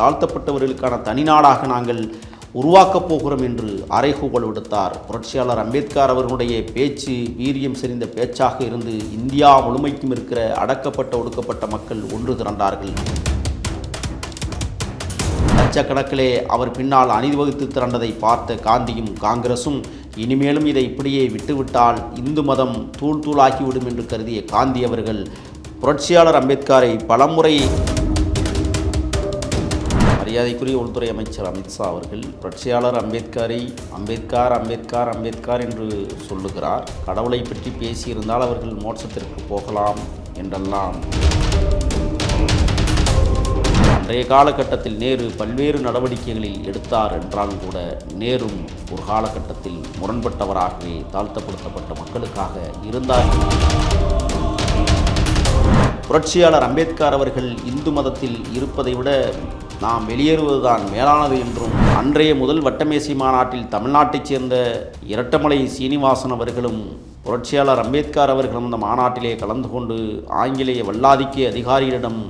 தாழ்த்தப்பட்டவர்களுக்கான தனிநாடாக நாங்கள் உருவாக்கப் போகிறோம் என்று அறைகூவல் விடுத்தார். புரட்சியாளர் அம்பேத்கர் அவர்களுடைய பேச்சு வீரியம் செறிந்த பேச்சாக இருந்து இந்தியா முழுமைக்கும் இருக்கிற அடக்கப்பட்ட ஒடுக்கப்பட்ட மக்கள் ஒன்று திரண்டார்கள். லட்சக்கணக்கிலே அவர் பின்னால் அணிவகுத்து திரண்டதை பார்த்த காந்தியும் காங்கிரசும் இனிமேலும் இதை இப்படியே விட்டுவிட்டால் இந்து மதம் தூள் தூளாகிவிடும் என்று கருதிய காந்தி அவர்கள் புரட்சியாளர் அம்பேத்கரை பலமுறை மரியாதைக்குரிய உள்துறை அமைச்சர் அமித்ஷா அவர்கள் புரட்சியாளர் அம்பேத்கரை அம்பேத்கர் அம்பேத்கர் அம்பேத்கர் என்று சொல்லுகிறார். கடவுளை பற்றி பேசியிருந்தால் அவர்கள் மோட்சத்திற்கு போகலாம் என்றெல்லாம். அன்றைய காலகட்டத்தில் நேரு பல்வேறு நடவடிக்கைகளில் எடுத்தார் என்றாலும் கூட நேரும் ஒரு காலகட்டத்தில் முரண்பட்டவராகவே தாழ்த்தப்படுத்தப்பட்ட மக்களுக்காக இருந்தார். புரட்சியாளர் அம்பேத்கர் அவர்கள் இந்து மதத்தில் இருப்பதை விட நாம் வெளியேறுவதுதான் மேலானது என்றும் அன்றைய முதல் வட்டமேசை மாநாட்டில் தமிழ்நாட்டைச் சேர்ந்த இரட்டமலை சீனிவாசன் அவர்களும் புரட்சியாளர் அம்பேத்கர் அவர்களும் அந்த மாநாட்டிலே கலந்து கொண்டு ஆங்கிலேய வல்லாதிக்க அதிகாரிகளிடம்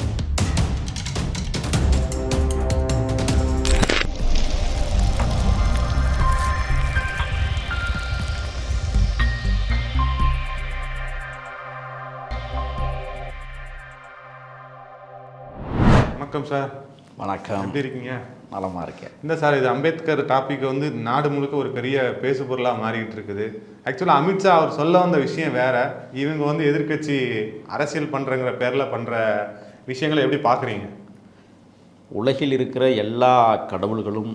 வணக்கம் சார். வணக்கம். எப்படி இருக்கீங்க? நலமாக இருக்கேன். இந்த சார், இது அம்பேத்கர் டாபிக் வந்து நாடு முழுக்க ஒரு பெரிய பேசு பொருளாக மாறிக்கிட்டு இருக்குது. ஆக்சுவலாக அமித்ஷா அவர் சொல்ல வந்த விஷயம் வேற, இவங்க வந்து எதிர்கட்சி அரசியல் பண்ணுறங்கிற பேரில் பண்ணுற விஷயங்களை எப்படி பார்க்குறீங்க? உலகில் இருக்கிற எல்லா கடவுள்களும்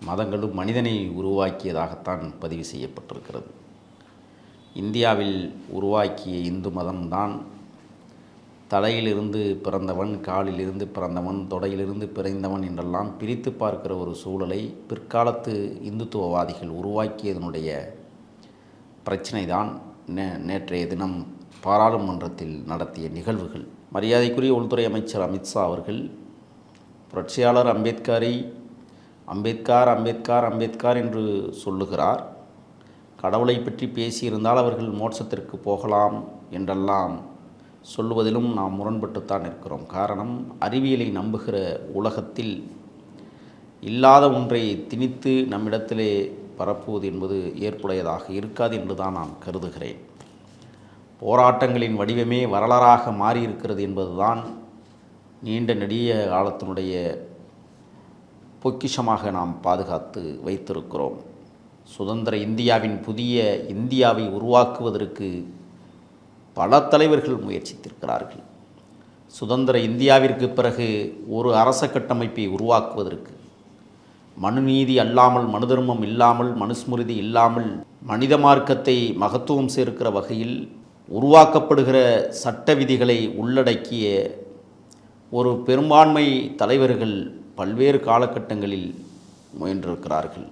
மதங்களும் மனிதனை உருவாக்கியதாகத்தான் பதிவு செய்யப்பட்டிருக்கிறது. இந்தியாவில் உருவாக்கிய இந்து மதம்தான் தலையிலிருந்து பிறந்தவன், காலிலிருந்து பிறந்தவன், தொடையிலிருந்து பிறந்தவன் என்றெல்லாம் பிரித்து பார்க்கிற ஒரு சூழலை பிற்காலத்து இந்துத்துவவாதிகள் உருவாக்கியதனுடைய பிரச்சனை தான் நேற்றைய தினம் பாராளுமன்றத்தில் நடத்திய நிகழ்வுகள். மரியாதைக்குரிய உள்துறை அமைச்சர் அமித்ஷா அவர்கள் புரட்சியாளர் அம்பேத்கரை அம்பேத்கர் அம்பேத்கர் அம்பேத்கர் என்று சொல்லுகிறார். கடவுளை பற்றி பேசியிருந்தால் அவர்கள் மோட்சத்திற்கு போகலாம் என்றெல்லாம் சொல்லுவதிலும் நாம் முரண்பட்டுத்தான் இருக்கிறோம். காரணம், அறிவியலை நம்புகிற உலகத்தில் இல்லாத ஒன்றை திணித்து நம்மிடத்திலே பரப்புவது என்பது ஏற்புடையதாக இருக்காது என்றுதான் நான் கருதுகிறேன். போராட்டங்களின் வடிவமே வரலாறாக மாறியிருக்கிறது என்பதுதான் நீண்ட நெடிய காலத்தினுடைய பொக்கிஷமாக நாம் பாதுகாத்து வைத்திருக்கிறோம். சுதந்திர இந்தியாவின் புதிய இந்தியாவை உருவாக்குவதற்கு பல தலைவர்கள் முயற்சித்திருக்கிறார்கள். சுதந்திர இந்தியாவிற்கு பிறகு ஒரு அரச கட்டமைப்பை உருவாக்குவதற்கு மனுநீதி அல்லாமல், மனு தர்மம் இல்லாமல், மனுஸ்மிருதி இல்லாமல், மனித மார்க்கத்தை மகத்துவம் சேர்க்கிற வகையில் உருவாக்கப்படுகிற சட்ட விதிகளை உள்ளடக்கிய ஒரு பெரும்பான்மை தலைவர்கள் பல்வேறு காலகட்டங்களில் முயன்றிருக்கிறார்கள்.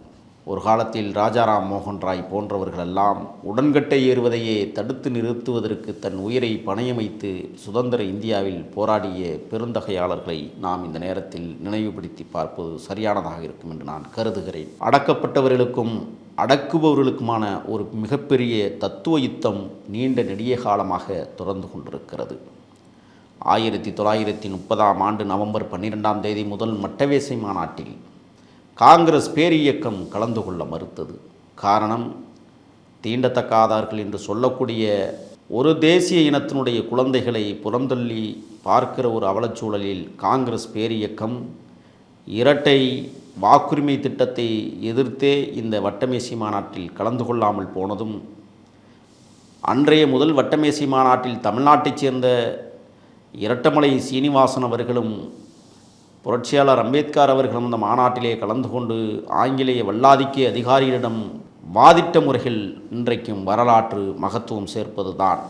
ஒரு காலத்தில் ராஜாராம் மோகன் ராய் போன்றவர்களெல்லாம் உடன்கட்டை ஏறுவதையே தடுத்து நிறுத்துவதற்கு தன் உயிரை பணயம் வைத்து சுதந்திர இந்தியாவில் போராடிய பெருந்தகையாளர்களை நாம் இந்த நேரத்தில் நினைவுபடுத்தி பார்ப்பது சரியானதாக இருக்கும் என்று நான் கருதுகிறேன். அடக்கப்பட்டவர்களுக்கும் அடக்குபவர்களுக்குமான ஒரு மிகப்பெரிய தத்துவ யுத்தம் நீண்ட நெடிய காலமாக தொடர்ந்து கொண்டிருக்கிறது. 1930 நவம்பர் 12 முதல் மட்டவேசை மாநாட்டில் காங்கிரஸ் பேரியக்கம் கலந்து கொள்ள மறுத்தது. காரணம், தீண்டத்தக்காதார்கள் என்று சொல்லக்கூடிய ஒரு தேசிய இனத்தினுடைய குழந்தைகளை புறந்தள்ளி பார்க்கிற ஒரு அவலச்சூழலில் காங்கிரஸ் பேரியக்கம் இரட்டை வாக்குரிமை திட்டத்தை எதிர்த்தே இந்த வட்டமேசை மாநாட்டில் கலந்து கொள்ளாமல் போனதும், அன்றைய முதல் வட்டமேசை மாநாட்டில் தமிழ்நாட்டைச் சேர்ந்த இரட்டமலை சீனிவாசன் அவர்களும் புரட்சியாளர் அம்பேத்கர் அவர்களும் அந்த மாநாட்டிலே கலந்து கொண்டு ஆங்கிலேய வல்லாதிக்க அதிகாரிகளிடம் வாதிட்ட முறைகள் இன்றைக்கும் வரலாற்று மகத்துவம் சேர்ப்பது தான்.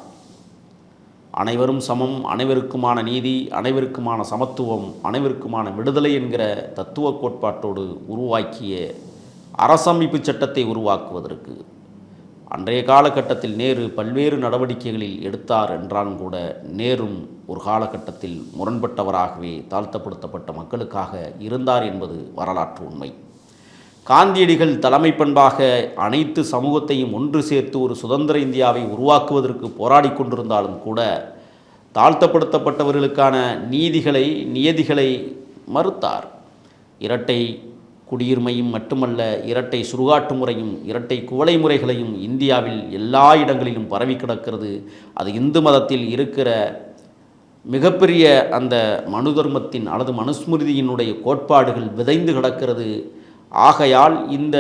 அனைவரும் சமம், அனைவருக்குமான நீதி, அனைவருக்குமான சமத்துவம், அனைவருக்குமான விடுதலை என்கிற தத்துவ கோட்பாட்டோடு உருவாக்கிய அரசமைப்பு சட்டத்தை உருவாக்குவதற்கு அன்றைய காலகட்டத்தில் நேரு பல்வேறு நடவடிக்கைகளில் எடுத்தார் என்றாலும் கூட நேரும் ஒரு காலகட்டத்தில் முரண்பட்டவராகவே தாழ்த்தப்படுத்தப்பட்ட மக்களுக்காக இருந்தார் என்பது வரலாற்று உண்மை. காந்தியடிகள் தலைமை பண்பாக அனைத்து சமூகத்தையும் ஒன்று சேர்த்து ஒரு சுதந்திர இந்தியாவை உருவாக்குவதற்கு போராடி கொண்டிருந்தாலும் கூட தாழ்த்தப்படுத்தப்பட்டவர்களுக்கான நியதிகளை மறுத்தார். இரட்டை குடியுரிமையும் மட்டுமல்ல, இரட்டை சுடுகாட்டு முறையும் இரட்டை குவளை முறைகளையும் இந்தியாவில் எல்லா இடங்களிலும் பரவி கிடக்கிறது. அது இந்து மதத்தில் இருக்கிற மிகப்பெரிய அந்த மனு தர்மத்தின் அல்லது மனுஸ்மிருதியினுடைய கோட்பாடுகள் விதைந்து கிடக்கிறது. ஆகையால் இந்த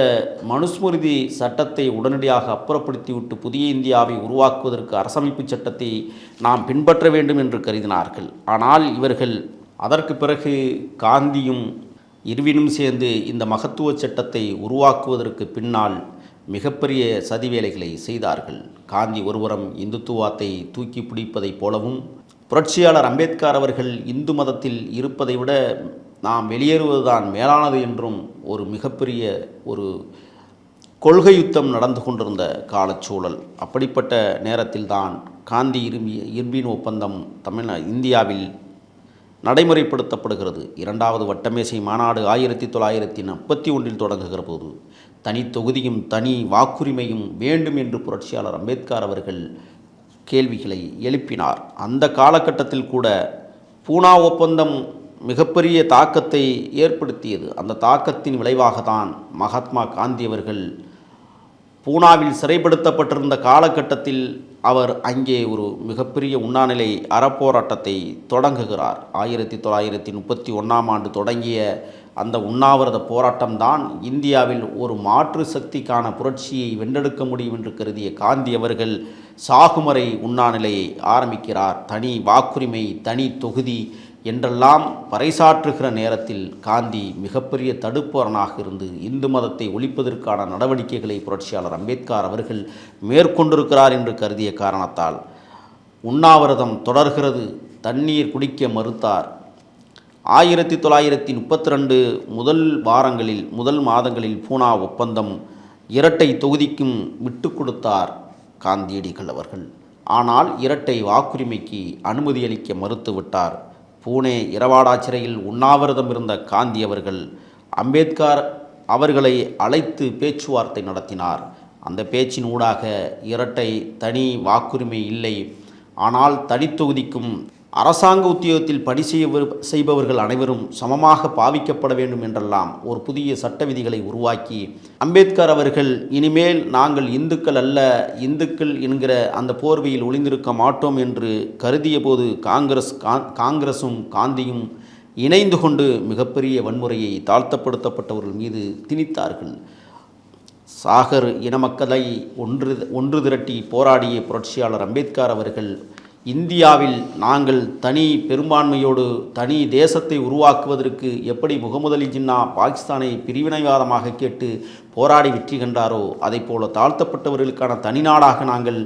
மனுஸ்மிருதி சட்டத்தை உடனடியாக அப்புறப்படுத்திவிட்டு புதிய இந்தியாவை உருவாக்குவதற்கு அரசமைப்பு சட்டத்தை நாம் பின்பற்ற வேண்டும் என்று கருதினார்கள். ஆனால் இவர்கள் அதற்கு பிறகு காந்தியும் இர்வினும் சேர்ந்து இந்த மகத்துவ சட்டத்தை உருவாக்குவதற்கு பின்னால் மிகப்பெரிய சதி வேலைகளை செய்தார்கள். காந்தி ஒருபுறம் இந்துத்துவத்தை தூக்கி பிடிப்பதைப் போலவும், புரட்சியாளர் அம்பேத்கர் அவர்கள் இந்து மதத்தில் இருப்பதை விட நாம் வெளியேறுவதுதான் மேலானது என்றும் ஒரு மிகப்பெரிய ஒரு கொள்கை யுத்தம் நடந்து கொண்டிருந்த காலச்சூழல். அப்படிப்பட்ட நேரத்தில்தான் காந்தி இர்வின் ஒப்பந்தம் இந்தியாவில் நடைமுறைப்படுத்தப்படுகிறது. இரண்டாவது வட்டமேசை மாநாடு 1931 தொடங்குகிற போது தனி தொகுதியும் தனி வாக்குரிமையும் வேண்டும் என்று புரட்சியாளர் அம்பேத்கர் அவர்கள் கேள்விகளை எழுப்பினார். அந்த காலகட்டத்தில் கூட பூனா ஒப்பந்தம் மிகப்பெரிய தாக்கத்தை ஏற்படுத்தியது. அந்த தாக்கத்தின் விளைவாகத்தான் மகாத்மா காந்தி அவர்கள் பூனாவில் சிறைப்படுத்தப்பட்டிருந்த காலகட்டத்தில் அவர் அங்கே ஒரு மிகப்பெரிய உண்ணாநிலை அறப்போராட்டத்தை தொடங்குகிறார். 1931 தொடங்கிய அந்த உண்ணாவிரத போராட்டம்தான் இந்தியாவில் ஒரு மாற்று சக்திக்கான புரட்சியை வென்றெடுக்க முடியும் என்று கருதிய காந்தி அவர்கள் சாகுமறை உண்ணாநிலையை ஆரம்பிக்கிறார். தனி வாக்குரிமை, தனி தொகுதி என்றெல்லாம் பறைசாற்றுகிற நேரத்தில் காந்தி மிகப்பெரிய தடுப்பவனாக இருந்து இந்து மதத்தை ஒழிப்பதற்கான நடவடிக்கைகளை புரட்சியாளர் அம்பேத்கர் அவர்கள் மேற்கொண்டிருக்கிறார் என்று கருதிய காரணத்தால் உண்ணாவிரதம் தொடர்கிறது. தண்ணீர் குடிக்க மறுத்தார். 1932 முதல் மாதங்களில் பூனா ஒப்பந்தம் இரட்டை தொகுதிக்கும் விட்டு கொடுத்தார் காந்தியடிகள் அவர்கள். ஆனால் இரட்டை வாக்குரிமைக்கு அனுமதி அளிக்க மறுத்துவிட்டார். பூனே இரவாடா சிறையில் உண்ணாவிரதம் இருந்த காந்தி அவர்கள் அம்பேத்கர் அவர்களை அழைத்து பேச்சுவார்த்தை நடத்தினார். அந்த பேச்சின் ஊடாக இரட்டை தனி வாக்குரிமை இல்லை, ஆனால் தனித்தொகுதிக்கும் அரசாங்க உத்தியோகத்தில் பணி செய்பவர்கள் அனைவரும் சமமாக பாவிக்கப்பட வேண்டும் என்றெல்லாம் ஒரு புதிய சட்ட விதிகளை உருவாக்கி அம்பேத்கர் அவர்கள் இனிமேல் நாங்கள் இந்துக்கள் அல்ல, இந்துக்கள் என்கிற அந்த போர்வையில் ஒளிந்திருக்க மாட்டோம் என்று கருதிய போது காங்கிரஸும் காந்தியும் இணைந்து கொண்டு மிகப்பெரிய வன்முறையை தாழ்த்தப்படுத்தப்பட்டவர்கள் மீது திணித்தார்கள். சாகர் இன மக்களை ஒன்று திரட்டி போராடிய புரட்சியாளர் அம்பேத்கர் அவர்கள் இந்தியாவில் நாங்கள் தனி பெரும்பான்மையோடு தனி தேசத்தை உருவாக்குவதற்கு எப்படி முகமது அலி ஜின்னா பாகிஸ்தானை பிரிவினைவாதமாக கேட்டு போராடி வெற்றி கண்டாரோ அதைப்போல தாழ்த்தப்பட்டவர்களுக்கான தனிநாடாக நாங்கள்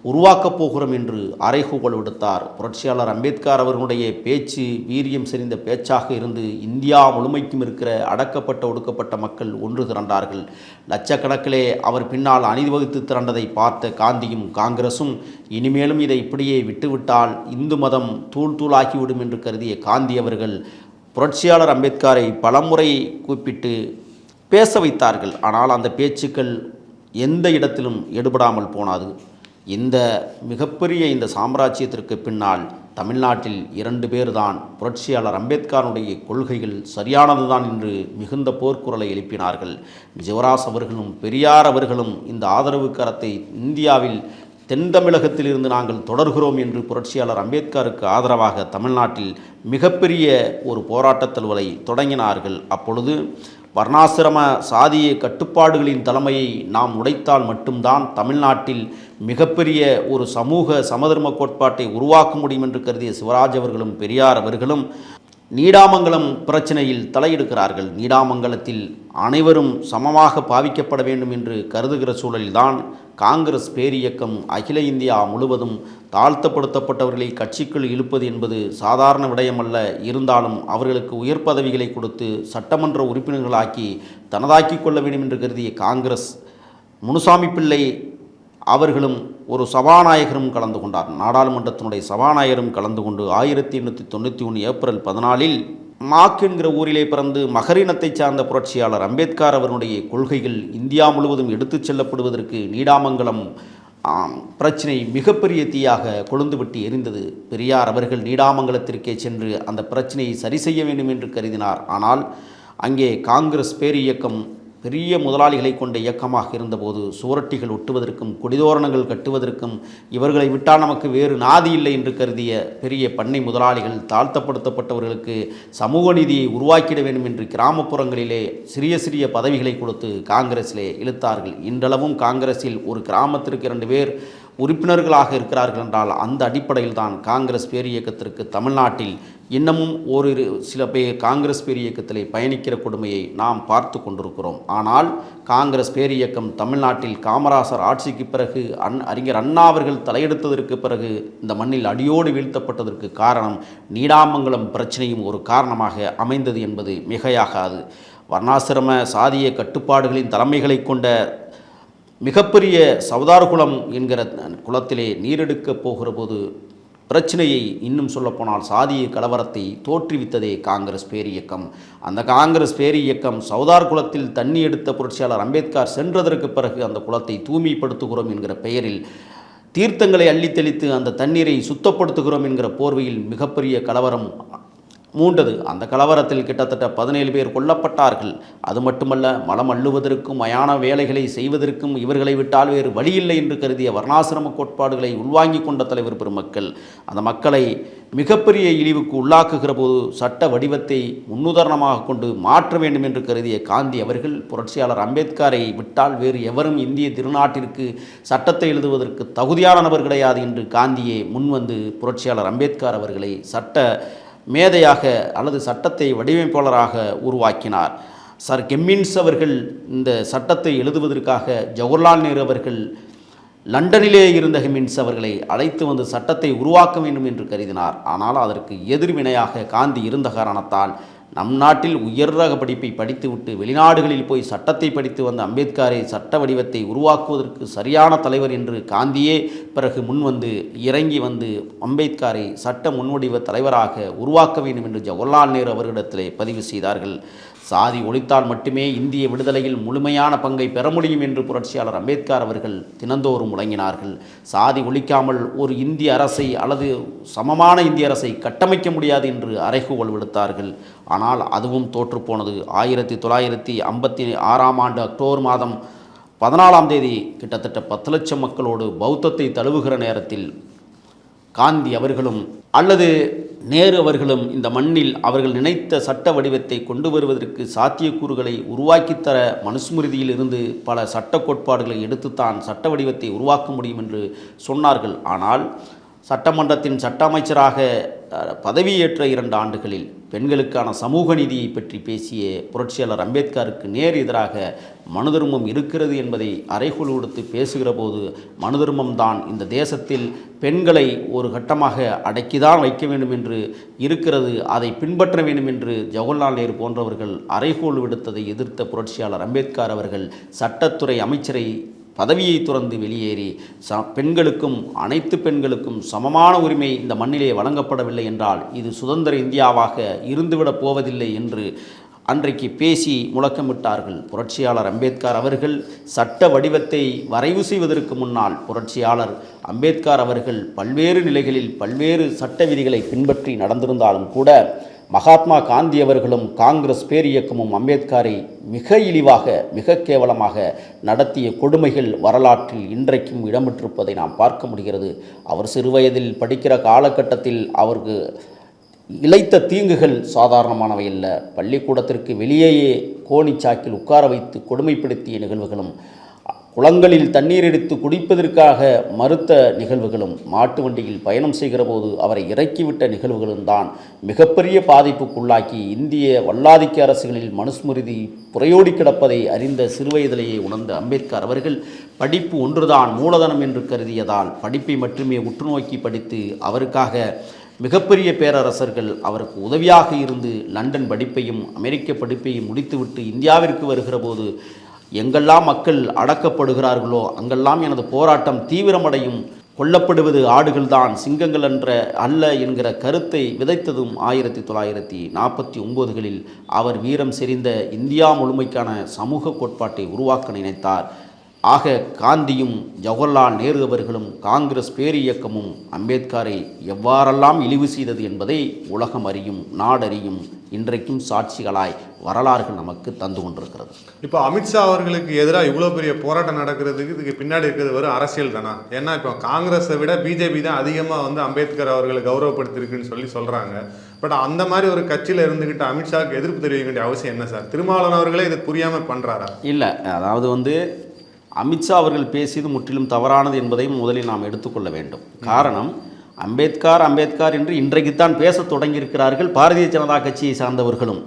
உருவாக்கப் போகிறோம் என்று அறைகூவல் விடுத்தார். புரட்சியாளர் அம்பேத்கர் அவர்களுடைய பேச்சு வீரியம் செறிந்த பேச்சாக இருந்து இந்தியா முழுமைக்கும் இருக்கிற அடக்கப்பட்ட ஒடுக்கப்பட்ட மக்கள் ஒன்று திரண்டார்கள். லட்சக்கணக்கிலே அவர் பின்னால் அணிவகுத்து திரண்டதை பார்த்த காந்தியும் காங்கிரசும் இனிமேலும் இதை இப்படியே விட்டுவிட்டால் இந்து மதம் தூள் தூளாகிவிடும் என்று கருதிய காந்தி அவர்கள் புரட்சியாளர் அம்பேத்கரை பலமுறை கூப்பிட்டு பேச வைத்தார்கள். ஆனால் அந்த பேச்சுக்கள் எந்த இடத்திலும் எடுபடாமல் போனது. இந்த மிகப்பெரிய இந்த சாம்ராஜ்யத்திற்கு பின்னால் தமிழ்நாட்டில் 2 பேர் தான் புரட்சியாளர் அம்பேத்கருடைய கொள்கைகள் சரியானதுதான் என்று மிகுந்த போர்க்குரலை எழுப்பினார்கள். ஜெவராஜ் அவர்களும் பெரியார் அவர்களும் இந்த ஆதரவு கரத்தை இந்தியாவில் தென் தமிழகத்திலிருந்து நாங்கள் தொடர்கிறோம் என்று புரட்சியாளர் அம்பேத்கருக்கு ஆதரவாக தமிழ்நாட்டில் மிகப்பெரிய ஒரு போராட்டத் தழுவலை தொடங்கினார்கள். அப்பொழுது வர்ணாசிரம சாதிய கட்டுப்பாடுகளின் தலைமையை நாம் உடைத்தால் மட்டும்தான் தமிழ்நாட்டில் மிகப்பெரிய ஒரு சமூக சமதர்ம கோட்பாட்டை உருவாக்க முடியும் என்று கருதிய சிவராஜ் அவர்களும் பெரியார் அவர்களும் நீடாமங்கலம் பிரச்சனையில் தலையிடுகிறார்கள். நீடாமங்கலத்தில் அனைவரும் சமமாக பாவிக்கப்பட வேண்டும் என்று கருதுகிற சூழலில்தான் காங்கிரஸ் பேரியக்கம் அகில இந்தியா முழுவதும் தாழ்த்தப்படுத்தப்பட்டவர்களை கட்சிக்குள் இழுப்பது என்பது சாதாரண விடயமல்ல. இருந்தாலும் அவர்களுக்கு உயர் பதவிகளை கொடுத்து சட்டமன்ற உறுப்பினர்களாக்கி தனதாக்கி கொள்ள வேண்டும் என்று கருதிய காங்கிரஸ் முனுசாமி பிள்ளை அவர்களும் ஒரு சபாநாயகரும் கலந்து கொண்டார். நாடாளுமன்றத்தினுடைய சபாநாயகரும் கலந்து கொண்டு 1891 ஏப்ரல் 14 மாக் என்கிற ஊரிலே பிறந்து மகரினத்தைச் சார்ந்த புரட்சியாளர் அம்பேத்கர் அவருடைய கொள்கைகள் இந்தியா முழுவதும் எடுத்துச் செல்லப்படுவதற்கு நீடாமங்கலம் பிரச்சனை மிகப்பெரிய தீயாக கொழுந்துவிட்டு எரிந்தது. பெரியார் அவர்கள் நீடாமங்கலத்திற்கே சென்று அந்த பிரச்சனையை சரி செய்ய வேண்டும் என்று கருதினார். ஆனால் அங்கே காங்கிரஸ் பேரியக்கம் பெரிய முதலாளிகளை கொண்ட இயக்கமாக இருந்தபோது சுவரொட்டிகள் ஒட்டுவதற்கும் கொடிதோரணங்கள் கட்டுவதற்கும் இவர்களை விட்டால் நமக்கு வேறு நாதி இல்லை என்று கருதிய பெரிய பண்ணை முதலாளிகள் தாழ்த்தப்படுத்தப்பட்டவர்களுக்கு சமூக நீதியை உருவாக்கிட வேண்டும் என்று கிராமப்புறங்களிலே சிறிய சிறிய பதவிகளை கொடுத்து காங்கிரஸிலே இழுத்தார்கள். இன்றளவும் காங்கிரஸில் ஒரு கிராமத்திற்கு 2 பேர் உறுப்பினர்களாக இருக்கிறார்கள் என்றால் அந்த அடிப்படையில் தான் காங்கிரஸ் பேரியக்கத்திற்கு தமிழ்நாட்டில் இன்னமும் சில பேர் காங்கிரஸ் பேரியக்கத்திலே பயணிக்கிற கொடுமையை நாம் பார்த்து கொண்டிருக்கிறோம். ஆனால் காங்கிரஸ் பேரியக்கம் தமிழ்நாட்டில் காமராசர் ஆட்சிக்கு பிறகு அறிஞர் அண்ணா அவர்கள் தலையெடுத்ததற்கு பிறகு இந்த மண்ணில் அடியோடு வீழ்த்தப்பட்டதற்கு காரணம் நீடாமங்கலம் பிரச்சனையும் ஒரு காரணமாக அமைந்தது என்பது மிகையாகாது. வர்ணாசிரம சாதிய கட்டுப்பாடுகளின் தலைமைகளை கொண்ட மிகப்பெரிய சவுதார் குளம் என்கிற குளத்திலே நீரெடுக்கப் போகிற போது பிரச்சனையை இன்னும் சொல்லப்போனால் சாதிய கலவரத்தை தோற்றுவித்ததே காங்கிரஸ் பேரியக்கம். அந்த காங்கிரஸ் பேரியக்கம் சவுதார் குளத்தில் தண்ணி எடுத்த புரட்சியாளர் அம்பேத்கர் சென்றதற்கு பிறகு அந்த குளத்தை தூய்மைப்படுத்துகிறோம் என்கிற பெயரில் தீர்த்தங்களை அள்ளித்தெளித்து அந்த தண்ணீரை சுத்தப்படுத்துகிறோம் என்கிற போர்வையில் மிகப்பெரிய கலவரம் மூண்டது. அந்த கலவரத்தில் கிட்டத்தட்ட 17 பேர் கொல்லப்பட்டார்கள். அது மட்டுமல்ல, மலம் அள்ளுவதற்கும் மயான வேலைகளை செய்வதற்கும் இவர்களை விட்டால் வேறு வழியில்லை என்று கருதிய வர்ணாசிரம கோட்பாடுகளை உள்வாங்கி கொண்ட தலைவர் பெருமக்கள் அந்த மக்களை மிகப்பெரிய இழிவுக்கு உள்ளாக்குகிற போது சட்ட வடிவத்தை முன்னுதாரணமாக கொண்டு மாற்ற வேண்டும் என்று கருதிய காந்தி அவர்கள் புரட்சியாளர் அம்பேத்கரை விட்டால் வேறு எவரும் இந்திய திருநாட்டிற்கு சட்டத்தை எழுதுவதற்கு தகுதியான நபர் கிடையாது என்று காந்தியே முன்வந்து புரட்சியாளர் அம்பேத்கர் அவர்களை சட்ட மேதையாக அல்லது சட்டத்தை வடிவமைப்பாளராக உருவாக்கினார். சர் கெம்மின்ஸ் அவர்கள் இந்த சட்டத்தை எழுதுவதற்காக ஜவஹர்லால் நேரு அவர்கள் லண்டனிலே இருந்த கெம்மின்ஸ் அவர்களை அழைத்து வந்து சட்டத்தை உருவாக்க வேண்டும் என்று கருதினார். ஆனால் அதற்கு எதிர்வினையாக காந்தி இருந்த காரணத்தால் நம் நாட்டில் உயர் ரக படிப்பை படித்துவிட்டு வெளிநாடுகளில் போய் சட்டத்தை படித்து வந்த அம்பேத்கரை சட்ட வடிவத்தை உருவாக்குவதற்கு சரியான தலைவர் என்று காந்தியே பிறகு முன்வந்து இறங்கி வந்து அம்பேத்கரை சட்ட முன்வடிவ தலைவராக உருவாக்க வேண்டும் என்று ஜவஹர்லால் நேரு அவர்களிடத்திலே பதிவு செய்தார்கள். சாதி ஒழித்தால் மட்டுமே இந்திய விடுதலையில் முழுமையான பங்கை பெற முடியும் என்று புரட்சியாளர் அம்பேத்கர் அவர்கள் தினந்தோறும் முழங்கினார்கள். சாதி ஒழிக்காமல் ஒரு இந்திய அரசை அல்லது சமமான இந்திய அரசை கட்டமைக்க முடியாது என்று அறைகூவல் விடுத்தார்கள். ஆனால் அதுவும் தோற்றுப்போனது. 1956ஆம் ஆண்டு அக்டோபர் மாதம் 14ஆம் தேதி கிட்டத்தட்ட 10 லட்சம் மக்களோடு பௌத்தத்தை தழுவுகிற நேரத்தில் காந்தி அவர்களும் அல்லது நேரு அவர்களும் இந்த மண்ணில் அவர்கள் நினைத்த சட்ட வடிவத்தை கொண்டு வருவதற்கு சாத்தியக்கூறுகளை உருவாக்கித்தர மனுஸ்மிருதியில் இருந்து பல சட்ட கோட்பாடுகளை எடுத்துத்தான் சட்ட வடிவத்தை உருவாக்க முடியும் என்று சொன்னார்கள். ஆனால் சட்டமன்றத்தின் சட்ட அமைச்சராக பதவியேற்ற 2 ஆண்டுகளில் பெண்களுக்கான சமூக நீதியை பற்றி பேசிய புரட்சியாளர் அம்பேத்கருக்கு நேர் எதிராக மனு தர்மம் இருக்கிறது என்பதை அறைகூல் கொடுத்து பேசுகிற போது மனு தர்மம்தான் இந்த தேசத்தில் பெண்களை ஒரு கட்டமாக அடக்கிதான் வைக்க வேண்டும் என்று இருக்கிறது, அதை பின்பற்ற வேண்டும் என்று ஜவஹர்லால் நேரு போன்றவர்கள் அறைகூல் விடுத்ததை எதிர்த்த புரட்சியாளர் அம்பேத்கர் அவர்கள் சட்டத்துறை அமைச்சரை பதவியை துறந்து வெளியேறி பெண்களுக்கும் அனைத்து பெண்களுக்கும் சமமான உரிமை இந்த மண்ணிலே வழங்கப்படவில்லை என்றால் இது சுதந்திர இந்தியாவாக இருந்துவிடப் போவதில்லை என்று அன்றைக்கு பேசி முழக்கமிட்டார்கள். புரட்சியாளர் அம்பேத்கர் அவர்கள் சட்ட வடிவத்தை வரைவு செய்வதற்கு முன்னால் புரட்சியாளர் அம்பேத்கர் அவர்கள் பல்வேறு நிலைகளில் பல்வேறு சட்ட விதிகளை பின்பற்றி நடந்திருந்தாலும் கூட மகாத்மா காந்தி அவர்களும் காங்கிரஸ் பேரியக்கமும் அம்பேத்கரை மிக இழிவாக மிக கேவலமாக நடத்திய கொடுமைகள் வரலாற்றில் இன்றைக்கும் இடம்பெற்றிருப்பதை நாம் பார்க்க முடிகிறது. அவர் சிறுவயதில் படிக்கிற காலகட்டத்தில் அவருக்கு இழைத்த தீங்குகள் சாதாரணமானவை அல்ல. பள்ளிக்கூடத்திற்கு வெளியேயே கோணிச்சாக்கில் உட்கார வைத்து கொடுமைப்படுத்திய நிகழ்வுகளும், குளங்களில் தண்ணீர் எடுத்து குடிப்பதற்காக மறுத்த நிகழ்வுகளும், மாட்டு வண்டியில் பயணம் செய்கிற போது அவரை இறக்கிவிட்ட நிகழ்வுகளும் தான் மிகப்பெரிய பாதிப்புக்குள்ளாக்கி இந்திய வல்லாதிக்க அரசுகளில் மனுஸ்மிருதி புறையோடி கிடப்பதை அறிந்த சிறுவயதிலேயே உணர்ந்த அம்பேத்கர் அவர்கள் படிப்பு ஒன்றுதான் மூலதனம் என்று கருதியதால் படிப்பை மட்டுமே உற்றுநோக்கி படித்து அவருக்காக மிகப்பெரிய பேரரசர்கள் அவருக்கு உதவியாக இருந்து லண்டன் படிப்பையும் அமெரிக்க படிப்பையும் முடித்துவிட்டு இந்தியாவிற்கு வருகிற போது எங்கெல்லாம் மக்கள் அடக்கப்படுகிறார்களோ அங்கெல்லாம் எனது போராட்டம் தீவிரமடையும், கொல்லப்படுவது ஆடுகள்தான் சிங்கங்கள் அல்ல என்கிற கருத்தை விதைத்ததும் 1949களில் அவர் வீரம் செறிந்த இந்தியா முழுமைக்கான சமூக கோட்பாட்டை உருவாக்க நினைத்தார். ஆக காந்தியும் ஜவஹர்லால் நேரு அவர்களும் காங்கிரஸ் பேரியக்கமும் அம்பேத்கரை எவ்வாறெல்லாம் இழிவு செய்தது என்பதை உலகம் அறியும், நாடறியும், இன்றைக்கும் சாட்சிகளாய் வரலாறுகள் நமக்கு தந்து கொண்டிருக்கிறது. இப்போ அமித்ஷா அவர்களுக்கு எதிராக இவ்வளோ பெரிய போராட்டம் நடக்கிறதுக்கு இதுக்கு பின்னாடி இருக்கிறது வெறும் அரசியல் தானா? ஏன்னா இப்போ காங்கிரஸை விட பிஜேபி தான் அதிகமாக வந்து அம்பேத்கர் அவர்களை கௌரவப்படுத்திருக்குன்னு சொல்கிறாங்க. பட் அந்த மாதிரி ஒரு கட்சியில் இருந்துக்கிட்டு அமித்ஷாவுக்கு எதிர்ப்பு தெரிவிக்க வேண்டிய அவசியம் என்ன சார்? திருமாவளவன் அவர்களே இது புரியாமல் பண்ணுறாரா? இல்லை, அதாவது அமித்ஷா அவர்கள் பேசியது முற்றிலும் தவறானது என்பதையும் முதலில் நாம் எடுத்துக்கொள்ள வேண்டும். காரணம், அம்பேத்கர் என்று இன்றைக்குத்தான் பேசத் தொடங்கியிருக்கிறார்கள் பாரதிய ஜனதா கட்சியை சார்ந்தவர்களும்.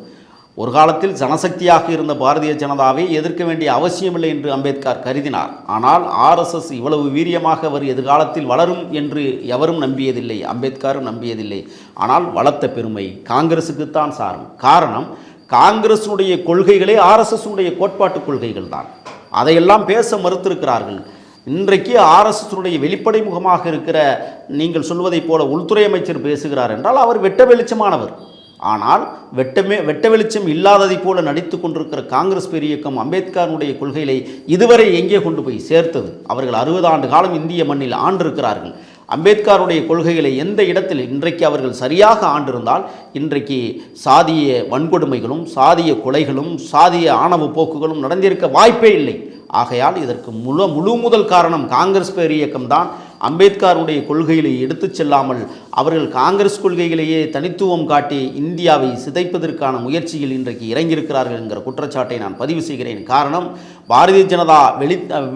ஒரு காலத்தில் ஜனசக்தியாக இருந்த பாரதிய ஜனதாவை எதிர்க்க வேண்டிய அவசியமில்லை என்று அம்பேத்கர் கருதினார். ஆனால் ஆர்எஸ்எஸ் இவ்வளவு வீரியமாக அவர் எதிர்காலத்தில் வளரும் என்று எவரும் நம்பியதில்லை, அம்பேத்கரும் நம்பியதில்லை. ஆனால் வளர்த்த பெருமை காங்கிரஸுக்குத்தான் சாரும். காரணம், காங்கிரஸுடைய கொள்கைகளே ஆர்எஸ்எஸ்னுடைய கோட்பாட்டு கொள்கைகள் தான். அதையெல்லாம் பேச மறுத்திருக்கிறார்கள். இன்றைக்கு ஆர்எஸ்எஸ்னுடைய வெளிப்படை முகமாக இருக்கிற நீங்கள் சொல்வதைப் போல உள்துறை அமைச்சர் பேசுகிறார் என்றால் அவர் வெட்ட வெளிச்சமானவர். ஆனால் வெட்ட வெளிச்சம் இல்லாததைப் போல நடித்து கொண்டிருக்கிற காங்கிரஸ் பேரியக்கம் அம்பேத்கருடைய கொள்கைகளை இதுவரை எங்கே கொண்டு போய் சேர்த்தது? அவர்கள் 60 ஆண்டு காலம் இந்திய மண்ணில் ஆண்டிருக்கிறார்கள். அம்பேத்கருடைய கொள்கைகளை எந்த இடத்தில் இன்றைக்கு அவர்கள் சரியாக ஆண்டிருந்தால் இன்றைக்கு சாதிய வன்கொடுமைகளும் சாதிய கொலைகளும் சாதிய ஆணவ போக்குகளும் நடந்திருக்க வாய்ப்பே இல்லை. ஆகையால் இதற்கு முழு முதல் காரணம் காங்கிரஸ் பேரியக்கம்தான். அம்பேத்கருடைய கொள்கைகளை எடுத்துச் செல்லாமல் அவர்கள் காங்கிரஸ் கொள்கைகளையே தனித்துவம் காட்டி இந்தியாவை சிதைப்பதற்கான முயற்சியில் இன்றைக்கு இறங்கியிருக்கிறார்கள் என்கிற குற்றச்சாட்டை நான் பதிவு செய்கிறேன். காரணம், பாரதிய ஜனதா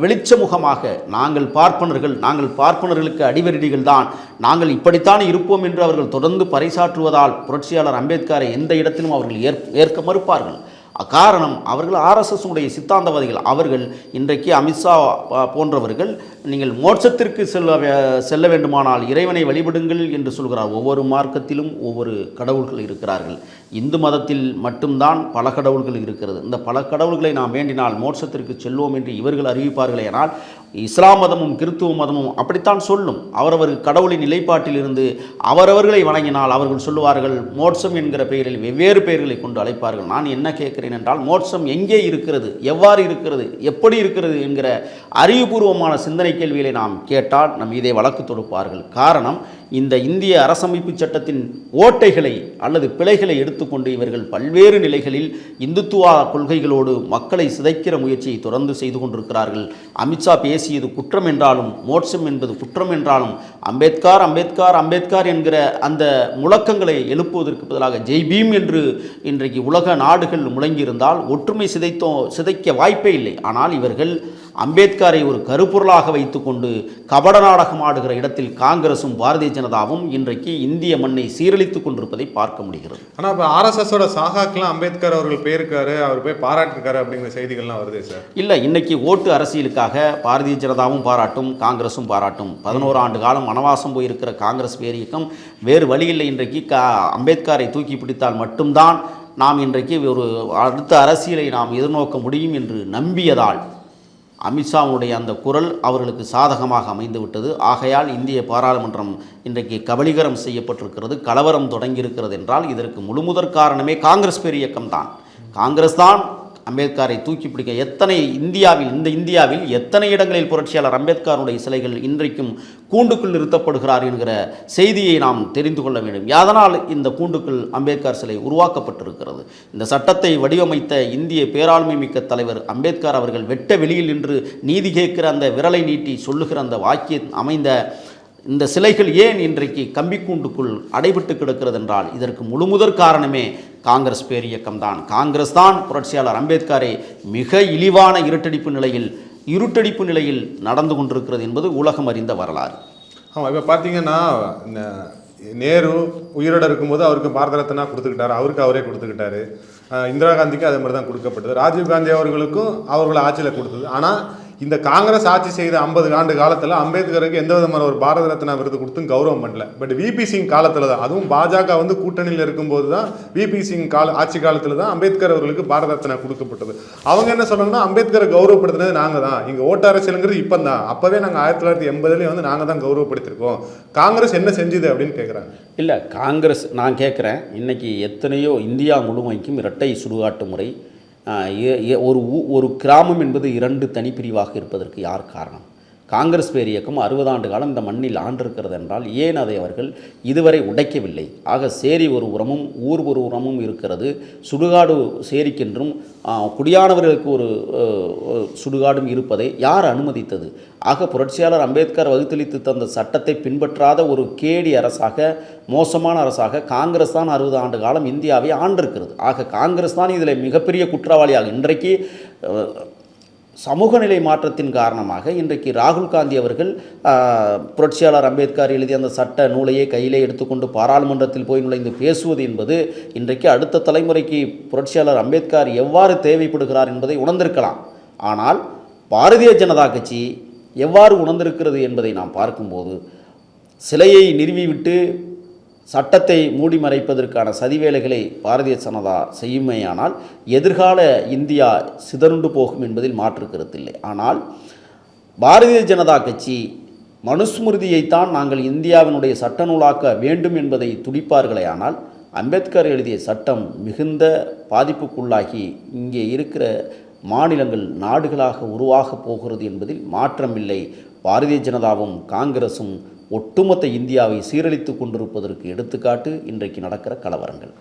வெளிச்ச முகமாக நாங்கள் பார்ப்பனர்களுக்கு அடிவருடிகள் தான், நாங்கள் இப்படித்தான் இருப்போம் என்று அவர்கள் தொடர்ந்து பறைசாற்றுவதால் புரட்சியாளர் அம்பேத்கரை எந்த இடத்திலும் அவர்கள் ஏற்க மறுப்பார்கள். காரணம், அவர்கள் ஆர்எஸ்எஸ் சித்தாந்தவாதிகள். அவர்கள் இன்றைக்கு அமித்ஷா போன்றவர்கள் நீங்கள் மோட்சத்திற்கு செல்ல வேண்டுமானால் இறைவனை வழிபடுங்கள் என்று சொல்கிறார். ஒவ்வொரு மார்க்கத்திலும் ஒவ்வொரு கடவுள்கள் இருக்கிறார்கள். இந்து மதத்தில் மட்டும்தான் பல கடவுள்கள் இருக்கிறது. இந்த பல கடவுள்களை நாம் வேண்டினால் மோட்சத்திற்கு செல்வோம் என்று இவர்கள் அறிவிப்பார்களே. ஆனால் இஸ்லாம் மதமும் கிறித்துவ மதமும் அப்படித்தான் சொல்லும். அவரவர் கடவுளின் நிலைப்பாட்டில் இருந்து அவரவர்களை வணங்கினால் அவர்கள் சொல்லுவார்கள் மோட்சம் என்கிற பெயரில் வெவ்வேறு பெயர்களை கொண்டு அழைப்பார்கள். நான் என்ன கேட்கிறேன் என்றால், மோட்சம் எங்கே இருக்கிறது, எவ்வாறு இருக்கிறது, எப்படி இருக்கிறது என்கிற அறிவுபூர்வமான சிந்தனை கேள்விகளை நாம் கேட்டால் நம் இதை வழக்கு தொடுப்பார்கள். காரணம், இந்த இந்திய அரசமைப்பு சட்டத்தின் ஓட்டைகளை அல்லது பிழைகளை எடுத்துக்கொண்டு இவர்கள் பல்வேறு நிலைகளில் இந்துத்துவ கொள்கைகளோடு மக்களை சிதைக்கிற முயற்சியை தொடர்ந்து செய்து கொண்டிருக்கிறார்கள். அமித்ஷா பேசியது குற்றம் என்றாலும், மோட்சம் என்பது குற்றம் என்றாலும், அம்பேத்கர் என்கிற அந்த முழக்கங்களை எழுப்புவதற்கு பதிலாக ஜெய் பீம் என்று இன்றைக்கு உலக நாடுகள் முழங்கியிருந்தால் ஒற்றுமை சிதைக்க வாய்ப்பே இல்லை. ஆனால் இவர்கள் அம்பேத்கரை ஒரு கருப்பொருளாக வைத்துக்கொண்டு கபட நாடகம் ஆடுகிற இடத்தில் காங்கிரசும் பாரதிய ஜனதாவும் இன்றைக்கு இந்திய மண்ணை சீரழித்துக் கொண்டிருப்பதை பார்க்க முடிகிறது. ஆனால் இப்போ ஆர்எஸ்எஸோட சாகாக்கெல்லாம் அம்பேத்கர் அவர்கள் போயிருக்காரு, அவர் போய் பாராட்டிருக்காரு அப்படிங்கிற செய்திகள்லாம் வருது சார். இல்லை, இன்னைக்கு ஓட்டு அரசியலுக்காக பாரதிய ஜனதாவும் பாராட்டும், காங்கிரஸும் பாராட்டும். 11 ஆண்டு காலம் வனவாசம் போயிருக்கிற காங்கிரஸ் பேரியக்கம் வேறு வழியில்லை. இன்றைக்கு அம்பேத்கரை தூக்கி பிடித்தால் மட்டும்தான் நாம் இன்றைக்கு ஒரு அடுத்த அரசியலை நாம் எதிர்நோக்க முடியும் என்று நம்பியதால் அமித்ஷாவுடைய அந்த குரல் அவர்களுக்கு சாதகமாக அமைந்துவிட்டது. ஆகையால் இந்திய பாராளுமன்றம் இன்றைக்கு கபலீகரம் செய்யப்பட்டிருக்கிறது, கலவரம் தொடங்கியிருக்கிறது என்றால் இதற்கு முழுமுதற் காரணமே காங்கிரஸ் பேரியக்கம் தான். காங்கிரஸ் தான் அம்பேத்கரை தூக்கி பிடிக்க இந்த இந்தியாவில் எத்தனை இடங்களில் புரட்சியாளர் அம்பேத்கருடைய சிலைகள் இன்றைக்கும் கூண்டுக்குள் நிறுத்தப்படுகிறார் என்கிற செய்தியை நாம் தெரிந்து கொள்ள வேண்டும். அதனால் இந்த கூண்டுக்குள் அம்பேத்கர் சிலை உருவாக்கப்பட்டிருக்கிறது. இந்த சட்டத்தை வடிவமைத்த இந்திய பேராண்மை மிக்க தலைவர் அம்பேத்கர் அவர்கள் வெட்ட வெளியில் நின்று நீதி கேட்கிற அந்த விரலை நீட்டி சொல்லுகிற அந்த வாக்கியம் அமைந்த இந்த சிலைகள் ஏன் இன்றைக்கு கம்பிக்கூண்டுக்குள் அடைபட்டு கிடக்கிறது என்றால் இதற்கு முழுமுதற் காரணமே காங்கிரஸ் பேரியக்கம் தான். காங்கிரஸ் தான் புரட்சியாளர் அம்பேத்கரை மிக இழிவான இருட்டடிப்பு நிலையில் நடந்து கொண்டிருக்கிறது என்பது உலகம் அறிந்த வரலாறு. ஆமாம், இப்போ பார்த்தீங்கன்னா நேரு உயிரோடு இருக்கும்போது அவருக்கு பாரத ரத்னா கொடுத்துக்கிட்டாரு, அவருக்கு அவரே கொடுத்துக்கிட்டாரு. இந்திரா காந்திக்கு அதே மாதிரி தான் கொடுக்கப்பட்டது. ராஜீவ்காந்தி அவர்களுக்கும் அவர்களை ஆட்சியில் கொடுத்தது. ஆனால் இந்த காங்கிரஸ் ஆட்சி செய்த 50 ஆண்டு காலத்தில் அம்பேத்கருக்கு எந்த விதமான ஒரு பாரத ரத்னா விருது கொடுத்தும் கௌரவம் பண்ணல. பட் விபி சிங் காலத்தில் தான், அதுவும் பாஜக கூட்டணியில் இருக்கும்போது தான் விபி சிங் ஆட்சி காலத்தில் தான் அம்பேத்கர் அவர்களுக்கு பாரத ரத்னா கொடுக்கப்பட்டது. அவங்க என்ன சொன்னாங்கன்னா, அம்பேத்கரை கௌரவப்படுத்தினது நாங்கள் தான், இங்கே ஓட்டு அரசியலுங்கிறது இப்போ தான், அப்போவே நாங்கள் 1980 நாங்கள் தான் கௌரவப்படுத்திருக்கோம், காங்கிரஸ் என்ன செஞ்சுது அப்படின்னு கேட்குறாங்க. இல்லை, காங்கிரஸ் நான் கேட்குறேன், இன்றைக்கி எத்தனையோ இந்தியா முழுமைக்கும் இரட்டை சுடுகாட்டு முறை ஒரு கிராமம் என்பது 2 தனிப்பிரிவாக இருப்பதற்கு யார் காரணம்? காங்கிரஸ் பேர் இயக்கம் 60 ஆண்டு காலம் இந்த மண்ணில் ஆண்டிருக்கிறது என்றால் ஏன் அதை அவர்கள் இதுவரை உடைக்கவில்லை? ஆக சேரி ஒரு உரமும் ஊர் ஒரு உரமும் இருக்கிறது. சுடுகாடு சேரிக்கென்றும் குடியானவர்களுக்கு ஒரு சுடுகாடும் இருப்பதை யார் அனுமதித்தது? ஆக புரட்சியாளர் அம்பேத்கர் வகுத்தளித்து தந்த சட்டத்தை பின்பற்றாத ஒரு கேடி அரசாக, மோசமான அரசாக காங்கிரஸ் தான் 60 ஆண்டு காலம் இந்தியாவை ஆண்டிருக்கிறது. ஆக காங்கிரஸ் தான் இதில் மிகப்பெரிய குற்றவாளியாக இன்றைக்கு சமூக நிலை மாற்றத்தின் காரணமாக இன்றைக்கு ராகுல் காந்தி அவர்கள் புரட்சியாளர் அம்பேத்கர் எழுதிய அந்த சட்ட நூலையே கையிலே எடுத்துக்கொண்டு பாராளுமன்றத்தில் போய் நுழைந்து பேசுவது என்பது இன்றைக்கு அடுத்த தலைமுறைக்கு புரட்சியாளர் அம்பேத்கர் எவ்வாறு தேவைப்படுகிறார் என்பதை உணர்ந்திருக்கலாம். ஆனால் பாரதிய ஜனதா கட்சி எவ்வாறு உணர்ந்திருக்கிறது என்பதை நாம் பார்க்கும்போது, சிலையை நிறுவிவிட்டு சட்டத்தை மூடி மறைப்பதற்கான சதிவேலைகளை பாரதிய ஜனதா செய்யுமேயானால் எதிர்கால இந்தியா சிதறுண்டு போகும் என்பதில் மாற்று கருத்தில்லை. ஆனால் பாரதிய ஜனதா கட்சி மனுஸ்மிருதியைத்தான் நாங்கள் இந்தியாவினுடைய சட்ட நூலாக்க வேண்டும் என்பதை துடிப்பார்களே. ஆனால் அம்பேத்கர் எழுதிய சட்டம் மிகுந்த பாதிப்புக்குள்ளாகி இங்கே இருக்கிற மாநிலங்கள் நாடுகளாக உருவாகப் போகிறது என்பதில் மாற்றமில்லை. பாரதிய ஜனதாவும் காங்கிரஸும் ஒட்டுமொத்த இந்தியாவை சீரழித்து கொண்டிருப்பதற்கு எடுத்துக்காட்டு இன்றைக்கு நடக்கிற கலவரங்கள்.